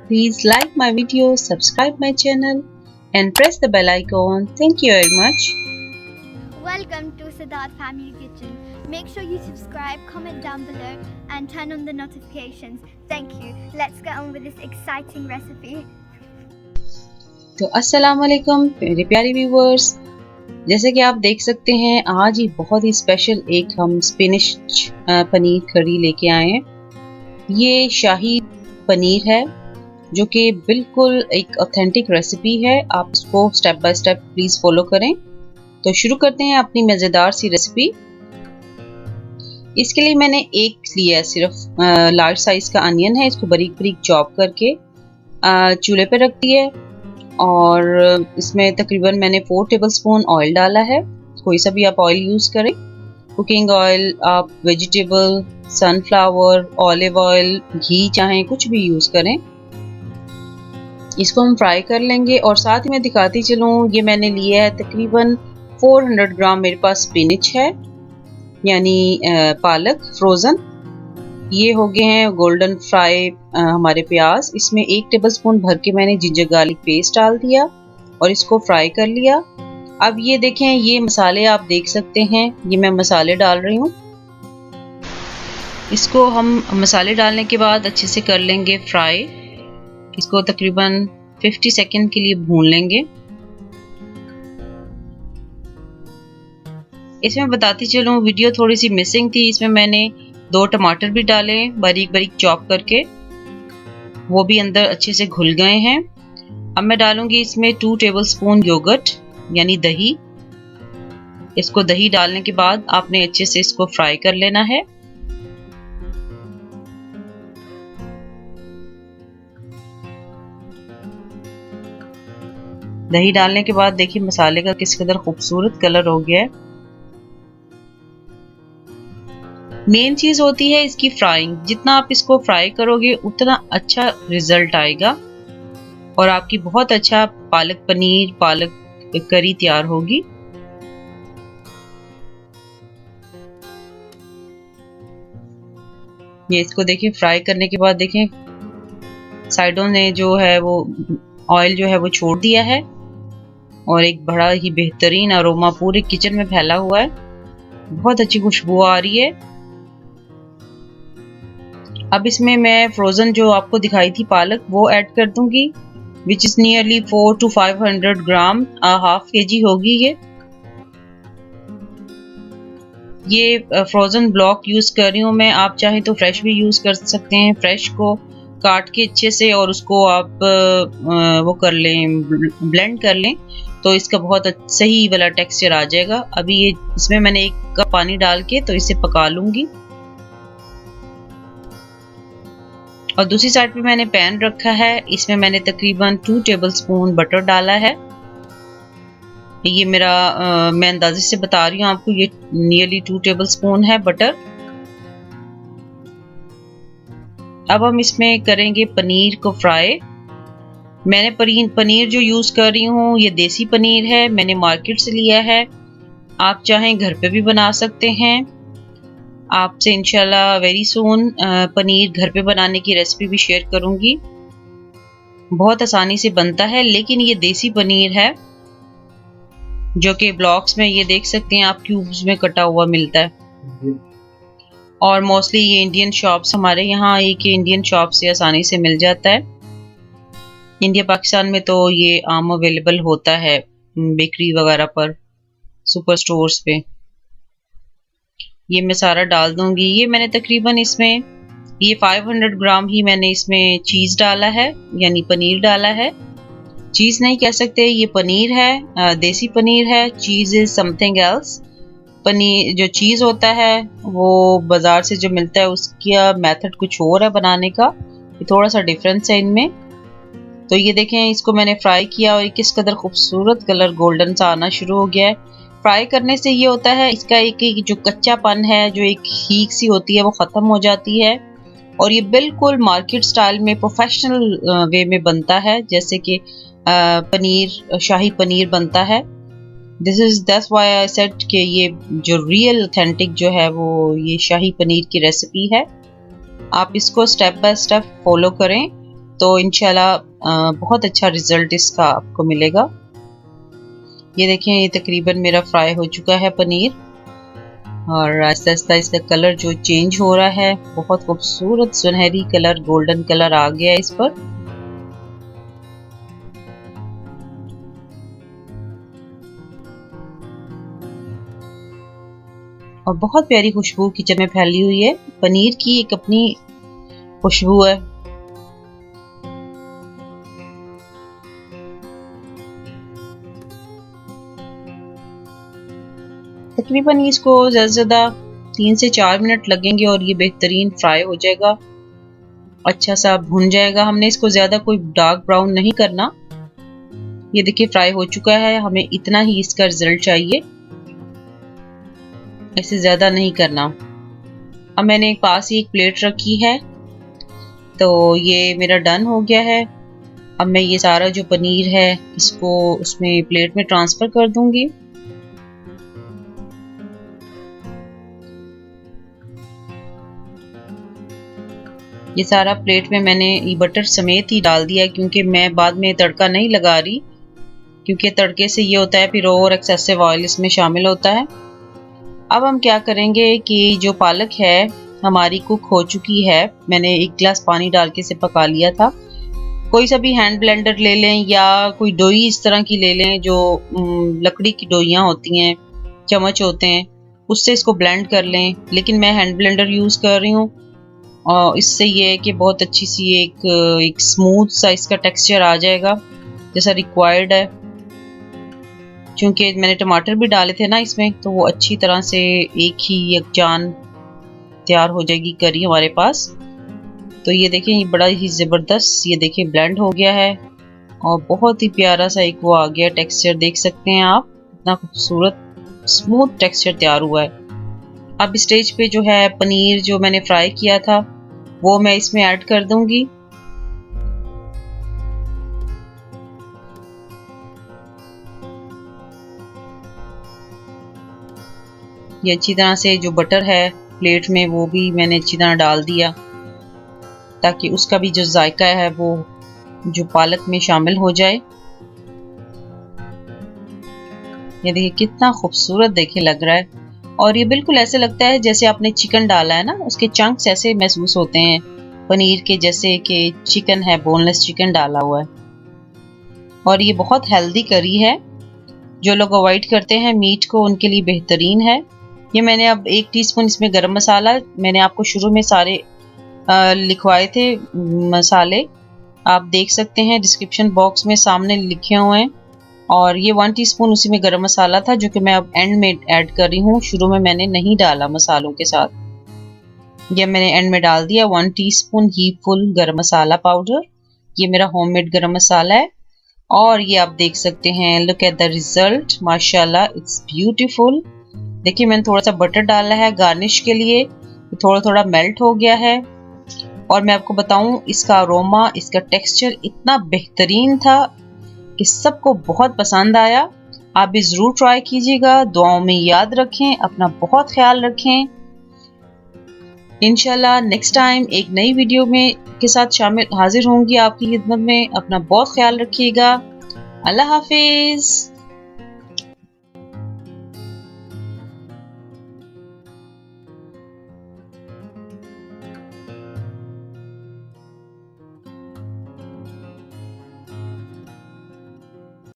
Please like my video, subscribe my channel and press the bell icon. Thank you very much. Welcome to Siddharth Family Kitchen. Make sure you subscribe, comment down below and turn on the notifications. Thank you. Let's get on with this exciting recipe. तो अस्सलाम वालेकुम मेरे प्यारे viewers, जैसे कि आप देख सकते हैं आज ही बहुत ही स्पेशल एक हम स्पिनिश पनीर करी लेके आए हैं। ये शाही पनीर है जो कि बिल्कुल एक ऑथेंटिक रेसिपी है। आप इसको step by step please follow करें। तो शुरू करते हैं अपनी मज़ेदार सी रेसिपी। इसके लिए मैंने एक लिया है सिर्फ लार्ज साइज़ का अनियन है। इसको बारीक बारीक चॉप करके चूल्हे पे रख दिया है और इसमें तकरीबन मैंने 4 टेबलस्पून ऑयल डाला है। कोई सा भी आप ऑयल यूज़ करें, कुकिंग ऑयल, आप वेजिटेबल, सनफ्लावर, ऑलिव ऑयल, घी चाहें कुछ भी यूज़ करें। इसको हम फ्राई कर लेंगे और साथ ही मैं दिखाती चलूँ, ये मैंने लिया है तकरीबन 400 ग्राम मेरे पास स्पिनिच है यानी पालक फ्रोज़न। ये हो गए हैं गोल्डन फ्राई हमारे प्याज। इसमें 1 टेबलस्पून भर के मैंने जिंजर गार्लिक पेस्ट डाल दिया और इसको फ्राई कर लिया। अब ये देखें, ये मसाले आप देख सकते हैं, ये मैं मसाले डाल रही हूँ। इसको हम मसाले डालने के बाद अच्छे से कर लेंगे फ्राई। इसको तकरीबन 50 सेकंड के लिए भून लेंगे। इसमें बताती चलूँ, वीडियो थोड़ी सी मिसिंग थी। इसमें मैंने 2 टमाटर भी डाले बारीक बारीक चॉप करके, वो भी अंदर अच्छे से घुल गए हैं। अब मैं डालूंगी इसमें 2 टेबलस्पून योगर्ट यानी दही। इसको दही डालने के बाद आपने अच्छे से इसको फ्राई कर लेना है। दही डालने के बाद देखिए मसाले का किस कदर खूबसूरत कलर हो गया है। मेन चीज होती है इसकी फ्राइंग। जितना आप इसको फ्राई करोगे उतना अच्छा रिजल्ट आएगा और आपकी बहुत अच्छा पालक पनीर, पालक करी तैयार होगी। ये इसको देखिए फ्राई करने के बाद देखें साइडों ने जो है वो ऑयल जो है वो छोड़ दिया है और एक बड़ा ही बेहतरीन अरोमा पूरे किचन में फैला हुआ है। बहुत अच्छी खुशबू आ रही है। अब इसमें मैं फ्रोजन जो आपको दिखाई थी पालक वो ऐड कर दूंगी, which is nearly 400 to 500 gram, half KG होगी ये फ्रोजन ब्लॉक यूज कर रही हूँ मैं। आप चाहें तो फ्रेश भी यूज कर सकते हैं। फ्रेश को काट के अच्छे से और उसको आप वो कर लें, ब्लेंड कर लें तो इसका बहुत सही वाला टेक्सचर आ जाएगा। अभी ये इसमें मैंने 1 कप पानी डाल के तो इसे पका लूंगी और दूसरी साइड पे मैंने पैन रखा है। इसमें मैंने तकरीबन 2 टेबलस्पून बटर डाला है। ये मेरा मैं अंदाजे से बता रही हूँ आपको, ये नियरली 2 टेबलस्पून है बटर। अब हम इसमें करेंगे पनीर को फ्राई। मैंने पनीर जो यूज कर रही हूँ ये देसी पनीर है, मैंने मार्केट से लिया है। आप चाहें घर पे भी बना सकते हैं। आपसे इंशाल्लाह वेरी सून पनीर घर पे बनाने की रेसिपी भी शेयर करूंगी। बहुत आसानी से बनता है, लेकिन ये देसी पनीर है जो कि ब्लॉक्स में ये देख सकते हैं आप क्यूब्स में कटा हुआ मिलता है और मोस्टली ये इंडियन शॉप्स, हमारे यहाँ एक इंडियन शॉप से आसानी से मिल जाता है। इंडिया पाकिस्तान में तो ये आम अवेलेबल होता है बेकरी वगैरह पर, सुपर स्टोर्स पे। ये मैं सारा डाल दूंगी। ये मैंने तकरीबन इसमें ये 500 ग्राम ही मैंने इसमें चीज़ डाला है यानी पनीर डाला है। चीज़ नहीं कह सकते, ये पनीर है, देसी पनीर है। चीज़ इज समथिंग एल्स। पनीर जो चीज़ होता है वो बाज़ार से जो मिलता है उसका मेथड कुछ और है बनाने का, ये थोड़ा सा डिफरेंस है इनमें। तो ये देखें, इसको मैंने फ्राई किया और किस कदर खूबसूरत कलर गोल्डन सा आना शुरू हो गया है। फ्राई करने से ये होता है इसका एक जो कच्चापन है, जो एक हीक सी होती है वो ख़त्म हो जाती है और ये बिल्कुल मार्केट स्टाइल में प्रोफेशनल वे में बनता है, जैसे कि पनीर, शाही पनीर बनता है। दैट्स व्हाई आई सेड कि ये जो रियल ऑथेंटिक जो है वो ये शाही पनीर की रेसिपी है। आप इसको स्टेप बाय स्टेप फॉलो करें तो इंशाल्लाह बहुत अच्छा रिजल्ट इसका आपको मिलेगा। ये देखें, ये तकरीबन मेरा फ्राई हो चुका है पनीर, और आहिस्ता आहिस्ता इसका कलर जो चेंज हो रहा है, बहुत खूबसूरत सुनहरी कलर, गोल्डन कलर आ गया है इस पर। और बहुत प्यारी खुशबू किचन में फैली हुई है। पनीर की एक अपनी खुशबू है। तकरीबन इसको ज़्यादा से ज़्यादा 3 से 4 मिनट लगेंगे और ये बेहतरीन फ्राई हो जाएगा, अच्छा सा भुन जाएगा। हमने इसको ज़्यादा कोई डार्क ब्राउन नहीं करना। ये देखिए फ्राई हो चुका है, हमें इतना ही इसका रिजल्ट चाहिए, ऐसे ज़्यादा नहीं करना। अब मैंने पास ही एक प्लेट रखी है, तो ये मेरा डन हो गया है। अब मैं ये सारा जो पनीर है इसको उसमें प्लेट में ट्रांसफ़र कर दूंगी। ये सारा प्लेट में मैंने ये बटर समेत ही डाल दिया, क्योंकि मैं बाद में तड़का नहीं लगा रही, क्योंकि तड़के से ये होता है फिर और एक्सेसिव ऑयल इसमें शामिल होता है। अब हम क्या करेंगे कि जो पालक है हमारी कुक हो चुकी है, मैंने 1 गिलास पानी डाल के इसे पका लिया था। कोई सा भी हैंड ब्लेंडर ले लें या कोई डोई इस तरह की ले लें, जो लकड़ी की डोइयाँ होती हैं, चम्मच होते हैं, उससे इसको ब्लेंड कर लें। लेकिन मैं हैंड ब्लेंडर यूज़ कर रही हूँ, और इससे ये है कि बहुत अच्छी सी एक स्मूथ सा इसका टेक्सचर आ जाएगा जैसा रिक्वायर्ड है। क्योंकि मैंने टमाटर भी डाले थे ना इसमें, तो वो अच्छी तरह से एक ही यकजान तैयार हो जाएगी करी हमारे पास। तो ये देखें, ये बड़ा ही ज़बरदस्त ये देखें ब्लेंड हो गया है, और बहुत ही प्यारा सा एक वो आ गया टेक्सचर। देख सकते हैं आप, इतना खूबसूरत स्मूथ टेक्सचर तैयार हुआ है। अब स्टेज पे जो है पनीर जो मैंने फ्राई किया था वो मैं इसमें ऐड कर दूंगी। ये अच्छी तरह से जो बटर है प्लेट में वो भी मैंने अच्छी तरह डाल दिया, ताकि उसका भी जो जायका है वो जो पालक में शामिल हो जाए। ये देखिए कितना खूबसूरत देखे लग रहा है, और ये बिल्कुल ऐसे लगता है जैसे आपने चिकन डाला है ना, उसके चंक्स ऐसे महसूस होते हैं पनीर के, जैसे कि चिकन है, बोनलेस चिकन डाला हुआ है। और ये बहुत हेल्दी करी है, जो लोग अवॉइड करते हैं मीट को उनके लिए बेहतरीन है। ये मैंने अब 1 टीस्पून इसमें गरम मसाला, मैंने आपको शुरू में सारे लिखवाए थे मसाले, आप देख सकते हैं डिस्क्रिप्शन बॉक्स में सामने लिखे हुए हैं। और ये 1 टीस्पून उसी में गरम मसाला था, जो कि मैं अब एंड में ऐड कर रही हूँ, शुरू में मैंने नहीं डाला मसालों के साथ। ये मैंने एंड में डाल दिया 1 टीस्पून ही फुल गरम मसाला पाउडर। ये मेरा होममेड गरम मसाला है, और ये आप देख सकते हैं, लुक एट द रिजल्ट, माशाल्लाह इट्स ब्यूटीफुल। देखिए मैंने थोड़ा सा बटर डाला है गार्निश के लिए, थोड़ा थोड़ा मेल्ट हो गया है। और मैं आपको बताऊं, इसका अरोमा, इसका टेक्सचर इतना बेहतरीन था कि सबको बहुत पसंद आया। आप भी ज़रूर ट्राई कीजिएगा, दुआओं में याद रखें, अपना बहुत ख्याल रखें। इंशाल्लाह नेक्स्ट टाइम एक नई वीडियो में के साथ हाजिर होंगी आपकी खिदमत में। अपना बहुत ख्याल रखिएगा। अल्लाह हाफिज़।